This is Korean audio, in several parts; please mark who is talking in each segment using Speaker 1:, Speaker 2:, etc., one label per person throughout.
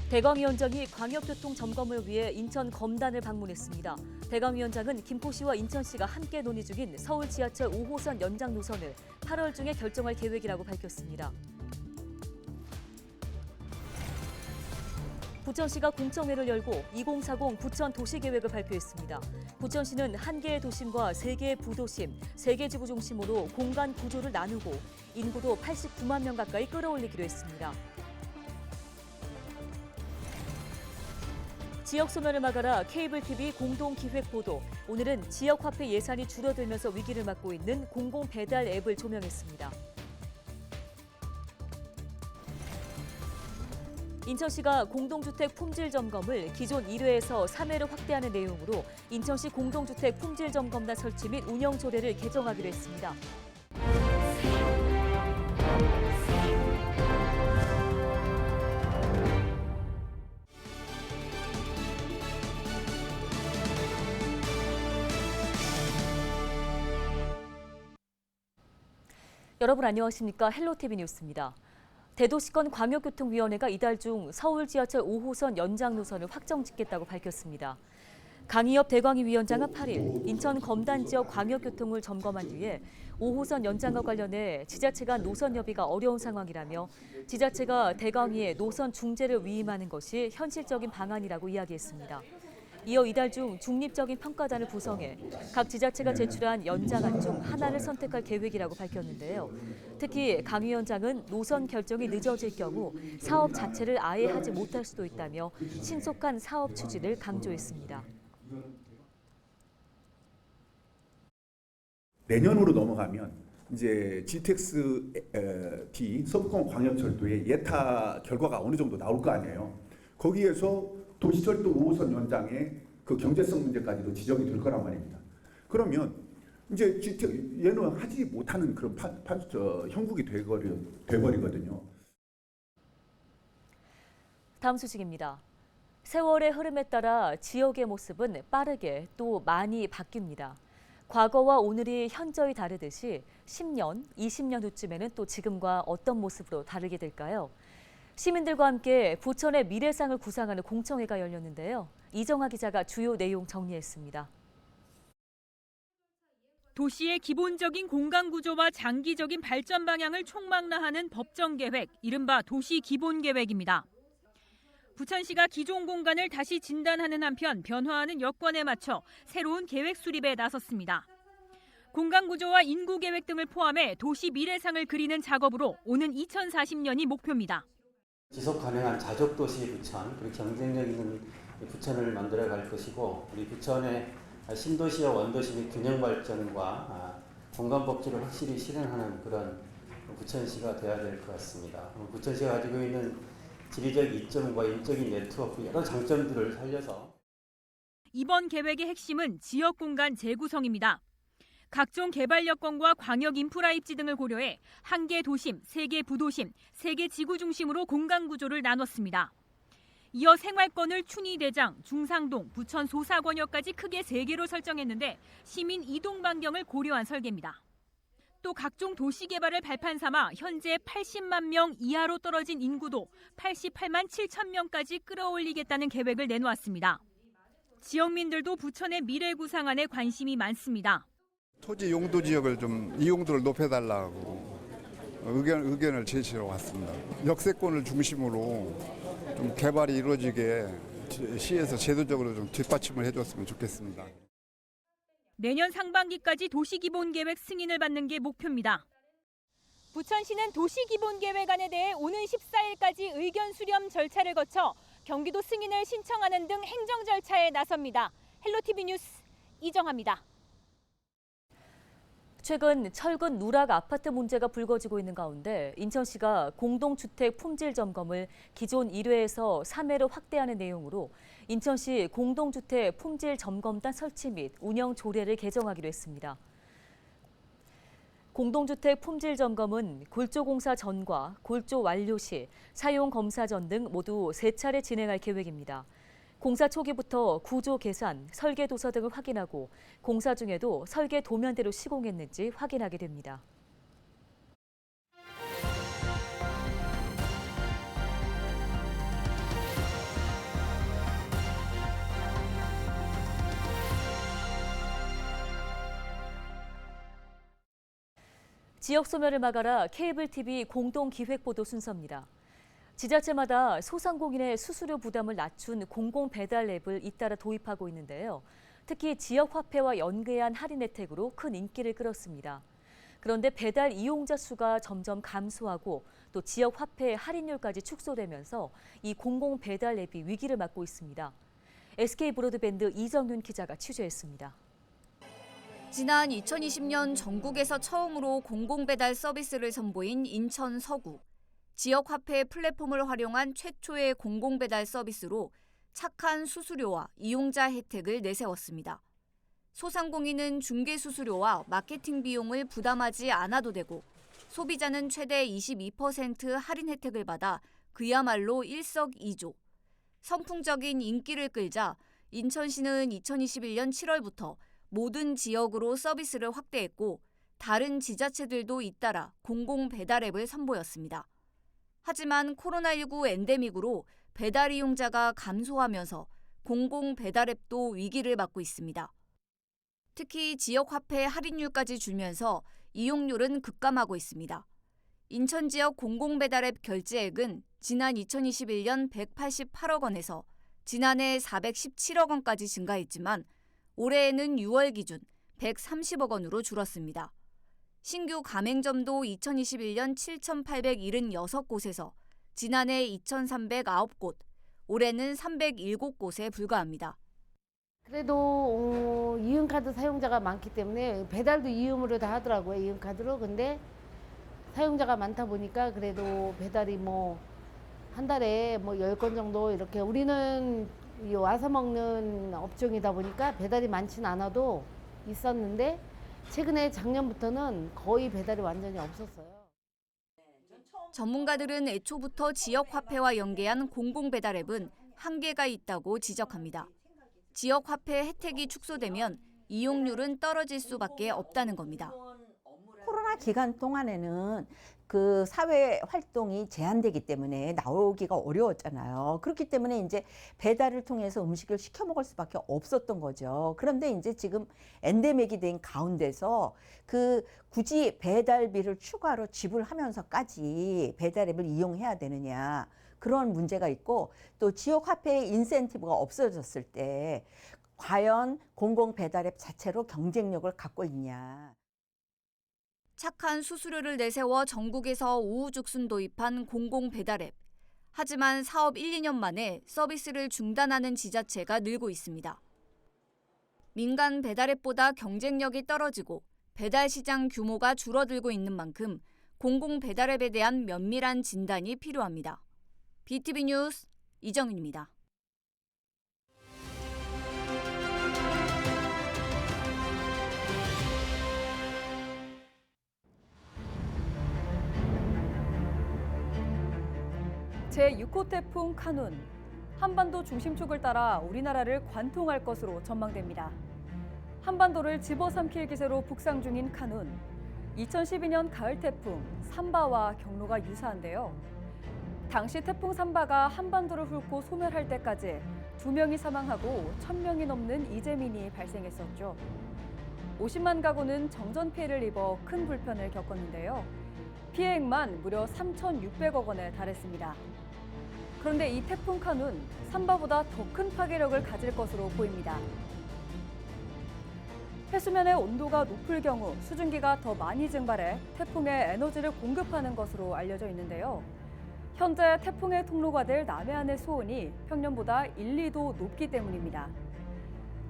Speaker 1: 대광위원장이 광역교통 점검을 위해 인천 검단을 방문했습니다. 대광위원장은 김포시와 인천시가 함께 논의 중인 서울 지하철 5호선 연장 노선을 8월 중에 결정할 계획이라고 밝혔습니다. 부천시가 공청회를 열고 2040 부천 도시계획을 발표했습니다. 부천시는 1개의 도심과 3개의 부도심, 3개 지구 중심으로 공간 구조를 나누고 인구도 89만 명 가까이 끌어올리기로 했습니다. 지역 소멸을 막아라 케이블 TV 공동기획 보도. 오늘은 지역 화폐 예산이 줄어들면서 위기를 맞고 있는 공공 배달 앱을 조명했습니다. 인천시가 공동주택 품질 점검을 기존 1회에서 3회로 확대하는 내용으로 인천시 공동주택 품질 점검단 설치 및 운영 조례를 개정하기로 했습니다. 여러분 안녕하십니까? 헬로티비 뉴스입니다. 대도시권 광역교통위원회가 이달 중 서울 지하철 5호선 연장 노선을 확정 짓겠다고 밝혔습니다. 강희엽 대광위 위원장은 8일 인천 검단 지역 광역교통을 점검한 뒤에 5호선 연장과 관련해 지자체 간 노선 협의가 어려운 상황이라며 지자체가 대광위에 노선 중재를 위임하는 것이 현실적인 방안이라고 이야기했습니다. 이어 이달 중 중립적인 평가단을 구성해 각 지자체가 제출한 연장안 중 하나를 선택할 계획이라고 밝혔는데요. 특히 강 위원장은 노선 결정이 늦어질 경우 사업 자체를 아예 하지 못할 수도 있다며 신속한 사업 추진을 강조했습니다.
Speaker 2: 내년으로 넘어가면 이제 GTX-D 서부권 광역철도의 예타 결과가 어느 정도 나올 거 아니에요. 거기에서 도시철도 5호선 연장의 그 경제성 문제까지도 지적이 될 거란 말입니다. 그러면 이제 얘는 하지 못하는 그런 형국이 돼버리거든요.
Speaker 1: 다음 소식입니다. 세월의 흐름에 따라 지역의 모습은 빠르게 또 많이 바뀝니다. 과거와 오늘이 현저히 다르듯이 10년, 20년 후쯤에는 또 지금과 어떤 모습으로 다르게 될까요? 시민들과 함께 부천의 미래상을 구상하는 공청회가 열렸는데요. 이정화 기자가 주요 내용 정리했습니다.
Speaker 3: 도시의 기본적인 공간 구조와 장기적인 발전 방향을 총망라하는 법정 계획, 이른바 도시 기본 계획입니다. 부천시가 기존 공간을 다시 진단하는 한편 변화하는 여건에 맞춰 새로운 계획 수립에 나섰습니다. 공간 구조와 인구 계획 등을 포함해 도시 미래상을 그리는 작업으로 오는 2040년이 목표입니다.
Speaker 4: 지속 가능한 자족도시 부천, 그리고 경쟁력 있는 부천을 만들어 갈 것이고, 우리 부천의 신도시와 원도시 및 균형 발전과 공간 복지를 확실히 실현하는 그런 부천시가 되어야 될 것 같습니다. 부천시가 가지고 있는 지리적 이점과 인적인 네트워크 여러 장점들을 살려서
Speaker 3: 이번 계획의 핵심은 지역 공간 재구성입니다. 각종 개발 여건과 광역 인프라 입지 등을 고려해 1개 도심, 3개 부도심, 3개 지구 중심으로 공간 구조를 나눴습니다. 이어 생활권을 춘희대장, 중상동, 부천 소사권역까지 크게 3개로 설정했는데 시민 이동 반경을 고려한 설계입니다. 또 각종 도시 개발을 발판 삼아 현재 80만 명 이하로 떨어진 인구도 88만 7천 명까지 끌어올리겠다는 계획을 내놓았습니다. 지역민들도 부천의 미래 구상안에 관심이 많습니다.
Speaker 5: 토지 용도 지역을 좀 이용도를 높여달라고 의견을 제시하러 왔습니다. 역세권을 중심으로 좀 개발이 이루어지게 시에서 제도적으로 좀 뒷받침을 해줬으면 좋겠습니다.
Speaker 3: 내년 상반기까지 도시기본계획 승인을 받는 게 목표입니다. 부천시는 도시기본계획안에 대해 오는 14일까지 의견 수렴 절차를 거쳐 경기도 승인을 신청하는 등 행정 절차에 나섭니다. 헬로티비 뉴스 이정화입니다.
Speaker 1: 최근 철근 누락 아파트 문제가 불거지고 있는 가운데 인천시가 공동주택 품질 점검을 기존 1회에서 3회로 확대하는 내용으로 인천시 공동주택 품질 점검단 설치 및 운영 조례를 개정하기로 했습니다. 공동주택 품질 점검은 골조공사 전과 골조 완료 시 사용 검사 전 등 모두 3차례 진행할 계획입니다. 공사 초기부터 구조 계산, 설계 도서 등을 확인하고 공사 중에도 설계 도면대로 시공했는지 확인하게 됩니다. 지역 소멸을 막아라 케이블 TV 공동 기획 보도 순서입니다. 지자체마다 소상공인의 수수료 부담을 낮춘 공공 배달 앱을 잇따라 도입하고 있는데요. 특히 지역 화폐와 연계한 할인 혜택으로 큰 인기를 끌었습니다. 그런데 배달 이용자 수가 점점 감소하고 또 지역 화폐 할인율까지 축소되면서 이 공공 배달 앱이 위기를 맞고 있습니다. SK 브로드밴드 이정윤 기자가 취재했습니다.
Speaker 6: 지난 2020년 전국에서 처음으로 공공배달 서비스를 선보인 인천 서구. 지역 화폐 플랫폼을 활용한 최초의 공공배달 서비스로 착한 수수료와 이용자 혜택을 내세웠습니다. 소상공인은 중개 수수료와 마케팅 비용을 부담하지 않아도 되고 소비자는 최대 22% 할인 혜택을 받아 그야말로 일석이조. 선풍적인 인기를 끌자 인천시는 2021년 7월부터 모든 지역으로 서비스를 확대했고 다른 지자체들도 잇따라 공공 배달 앱을 선보였습니다. 하지만 코로나19 엔데믹으로 배달 이용자가 감소하면서 공공 배달 앱도 위기를 맞고 있습니다. 특히 지역 화폐 할인율까지 줄면서 이용률은 급감하고 있습니다. 인천 지역 공공 배달 앱 결제액은 지난 2021년 188억 원에서 지난해 417억 원까지 증가했지만 올해에는 6월 기준 130억 원으로 줄었습니다. 신규 가맹점도 2021년 7,876곳에서 지난해 2,309곳, 올해는 307곳에 불과합니다.
Speaker 7: 그래도 이음카드 사용자가 많기 때문에 배달도 이음으로 다 하더라고요. 이음카드로. 근데 사용자가 많다 보니까 그래도 배달이 한 달에 10건 정도 이렇게 우리는 와서 먹는 업종이다 보니까 배달이 많진 않아도 있었는데 최근에 작년부터는 거의 배달이 완전히 없었어요.
Speaker 6: 전문가들은 애초부터 지역 화폐와 연계한 공공 배달 앱은 한계가 있다고 지적합니다. 지역 화폐 혜택이 축소되면 이용률은 떨어질 수밖에 없다는 겁니다.
Speaker 8: 코로나 기간 동안에는 그 사회 활동이 제한되기 때문에 나오기가 어려웠잖아요. 그렇기 때문에 이제 배달을 통해서 음식을 시켜 먹을 수밖에 없었던 거죠. 그런데 이제 지금 엔데믹이 된 가운데서 굳이 배달비를 추가로 지불하면서까지 배달 앱을 이용해야 되느냐. 그런 문제가 있고 또 지역 화폐의 인센티브가 없어졌을 때 과연 공공 배달 앱 자체로 경쟁력을 갖고 있냐.
Speaker 6: 착한 수수료를 내세워 전국에서 우후죽순 도입한 공공 배달 앱. 하지만 사업 1, 2년 만에 서비스를 중단하는 지자체가 늘고 있습니다. 민간 배달 앱보다 경쟁력이 떨어지고 배달 시장 규모가 줄어들고 있는 만큼 공공 배달 앱에 대한 면밀한 진단이 필요합니다. BTV 뉴스 이정윤입니다.
Speaker 9: 제6호 태풍 카눈, 한반도 중심축을 따라 우리나라를 관통할 것으로 전망됩니다. 한반도를 집어삼킬 기세로 북상 중인 카눈, 2012년 가을 태풍 산바와 경로가 유사한데요. 당시 태풍 산바가 한반도를 훑고 소멸할 때까지 2명이 사망하고 1,000명이 넘는 이재민이 발생했었죠. 50만 가구는 정전 피해를 입어 큰 불편을 겪었는데요. 피해액만 무려 3,600억 원에 달했습니다. 그런데 이 태풍 카눈, 산바보다 더 큰 파괴력을 가질 것으로 보입니다. 해수면의 온도가 높을 경우 수증기가 더 많이 증발해 태풍에 에너지를 공급하는 것으로 알려져 있는데요. 현재 태풍의 통로가 될 남해안의 수온이 평년보다 1, 2도 높기 때문입니다.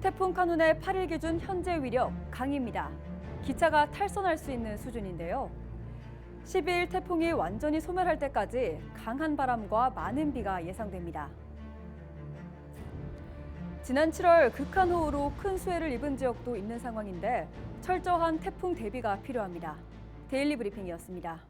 Speaker 9: 태풍 카눈의 8일 기준 현재 위력 강입니다. 기차가 탈선할 수 있는 수준인데요. 12일 태풍이 완전히 소멸할 때까지 강한 바람과 많은 비가 예상됩니다. 지난 7월 극한호우로 큰 수해를 입은 지역도 있는 상황인데 철저한 태풍 대비가 필요합니다. 데일리 브리핑이었습니다.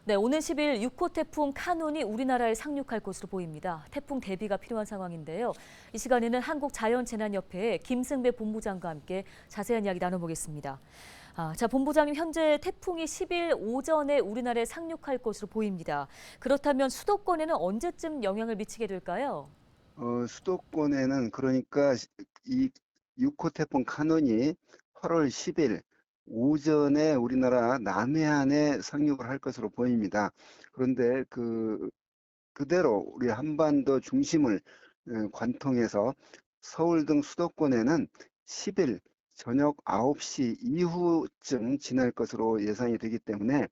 Speaker 1: 네, 오는 10일 6호 태풍 카눈이 우리나라에 상륙할 것으로 보입니다. 태풍 대비가 필요한 상황인데요. 이 시간에는 한국자연재난협회의 김승배 본부장과 함께 자세한 이야기 나눠보겠습니다. 자, 본부장님, 현재 태풍이 10일 오전에 우리나라에 상륙할 것으로 보입니다. 그렇다면 수도권에는 언제쯤 영향을 미치게 될까요?
Speaker 10: 수도권에는 그러니까 이 6호 태풍 카눈이 8월 10일 오전에 우리나라 남해안에 상륙을 할 것으로 보입니다. 그런데 그대로 우리 한반도 중심을 관통해서 서울 등 수도권에는 10일 저녁 9시 이후쯤 지날 것으로 예상이 되기 때문에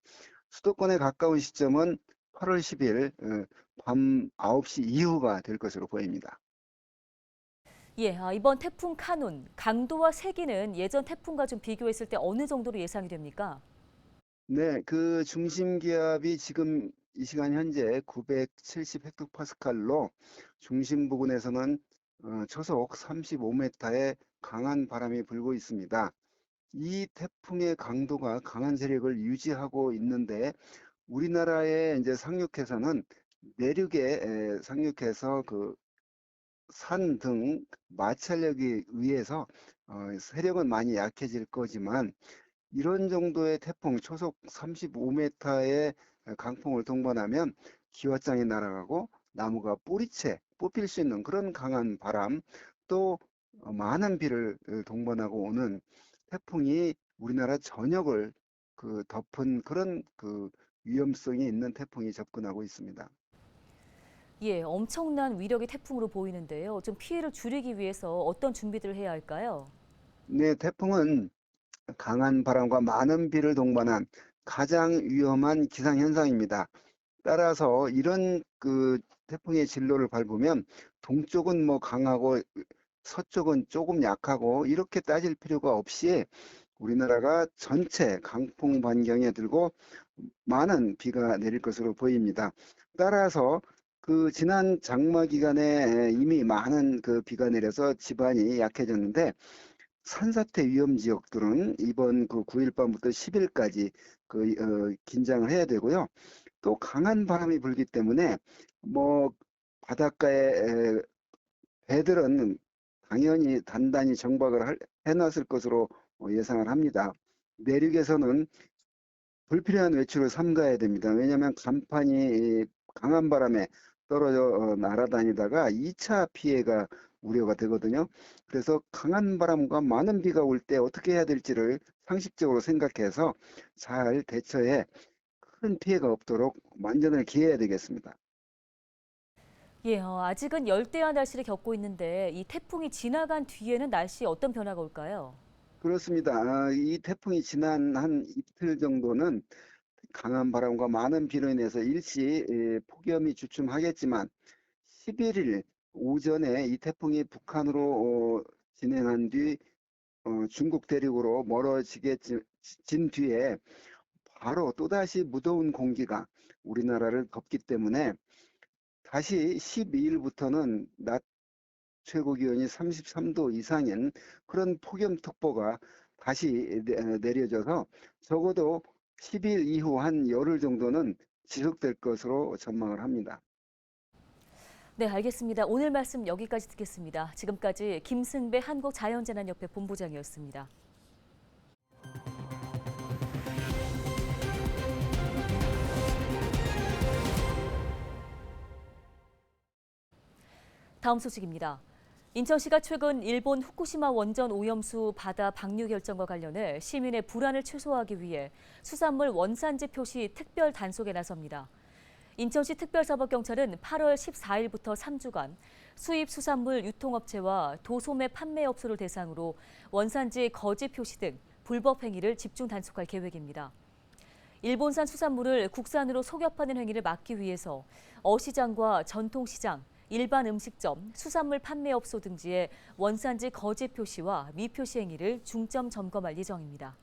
Speaker 10: 수도권에 가까운 시점은 8월 10일 밤 9시 이후가 될 것으로 보입니다.
Speaker 1: 예, 이번 태풍 카눈, 강도와 세기는 예전 태풍과 좀 비교했을 때 어느 정도로 예상이 됩니까?
Speaker 10: 네, 그 중심 기압이 지금 이 시간 현재 970 헥토파스칼로 중심 부근에서는 초속 35m의 강한 바람이 불고 있습니다. 이 태풍의 강도가 강한 세력을 유지하고 있는데 우리나라에 이제 상륙해서는 내륙에 상륙해서 그 산 등 마찰력에 의해서 세력은 많이 약해질 거지만 이런 정도의 태풍 초속 35m의 강풍을 동반하면 기와장이 날아가고 나무가 뿌리채 뽑힐 수 있는 그런 강한 바람 또 많은 비를 동반하고 오는 태풍이 우리나라 전역을 덮은 그런 위험성이 있는 태풍이 접근하고 있습니다.
Speaker 1: 예, 엄청난 위력의 태풍으로 보이는데요. 좀 피해를 줄이기 위해서 어떤 준비들을 해야 할까요?
Speaker 10: 네, 태풍은 강한 바람과 많은 비를 동반한 가장 위험한 기상현상입니다. 따라서 이런 태풍의 진로를 밟으면 동쪽은 뭐 강하고 서쪽은 조금 약하고 이렇게 따질 필요가 없이 우리나라가 전체 강풍 반경에 들고 많은 비가 내릴 것으로 보입니다. 따라서 지난 장마 기간에 이미 많은 비가 내려서 지반이 약해졌는데 산사태 위험 지역들은 이번 9일 밤부터 10일까지 긴장을 해야 되고요. 또 강한 바람이 불기 때문에 뭐 바닷가에 배들은 당연히 단단히 정박을 해놨을 것으로 예상을 합니다. 내륙에서는 불필요한 외출을 삼가야 됩니다. 왜냐하면 간판이 강한 바람에 떨어져 날아다니다가 2차 피해가 우려가 되거든요. 그래서 강한 바람과 많은 비가 올 때 어떻게 해야 될지를 상식적으로 생각해서 잘 대처해 큰 피해가 없도록 만전을 기해야 되겠습니다.
Speaker 1: 예, 아직은 열대야 날씨를 겪고 있는데 이 태풍이 지나간 뒤에는 날씨에 어떤 변화가 올까요?
Speaker 10: 그렇습니다. 이 태풍이 지난 한 이틀 정도는 강한 바람과 많은 비로 인해서 일시 폭염이 주춤하겠지만 11일 오전에 이 태풍이 북한으로 진행한 뒤 중국 대륙으로 멀어지게 진 뒤에 바로 또다시 무더운 공기가 우리나라를 덮기 때문에 다시 12일부터는 낮 최고 기온이 33도 이상인 그런 폭염특보가 다시 내려져서 적어도 10일 이후 한 열흘 정도는 지속될 것으로 전망을 합니다.
Speaker 1: 네, 알겠습니다. 오늘 말씀 여기까지 듣겠습니다. 지금까지 김승배 한국자연재난협회 본부장이었습니다. 다음 소식입니다. 인천시가 최근 일본 후쿠시마 원전 오염수 바다 방류 결정과 관련해 시민의 불안을 최소화하기 위해 수산물 원산지 표시 특별 단속에 나섭니다. 인천시 특별사법경찰은 8월 14일부터 3주간 수입 수산물 유통업체와 도소매 판매업소를 대상으로 원산지 거짓 표시 등 불법 행위를 집중 단속할 계획입니다. 일본산 수산물을 국산으로 속여파는 행위를 막기 위해서 어시장과 전통시장, 일반 음식점, 수산물 판매업소 등지에 원산지 거짓 표시와 미표시 행위를 중점 점검할 예정입니다.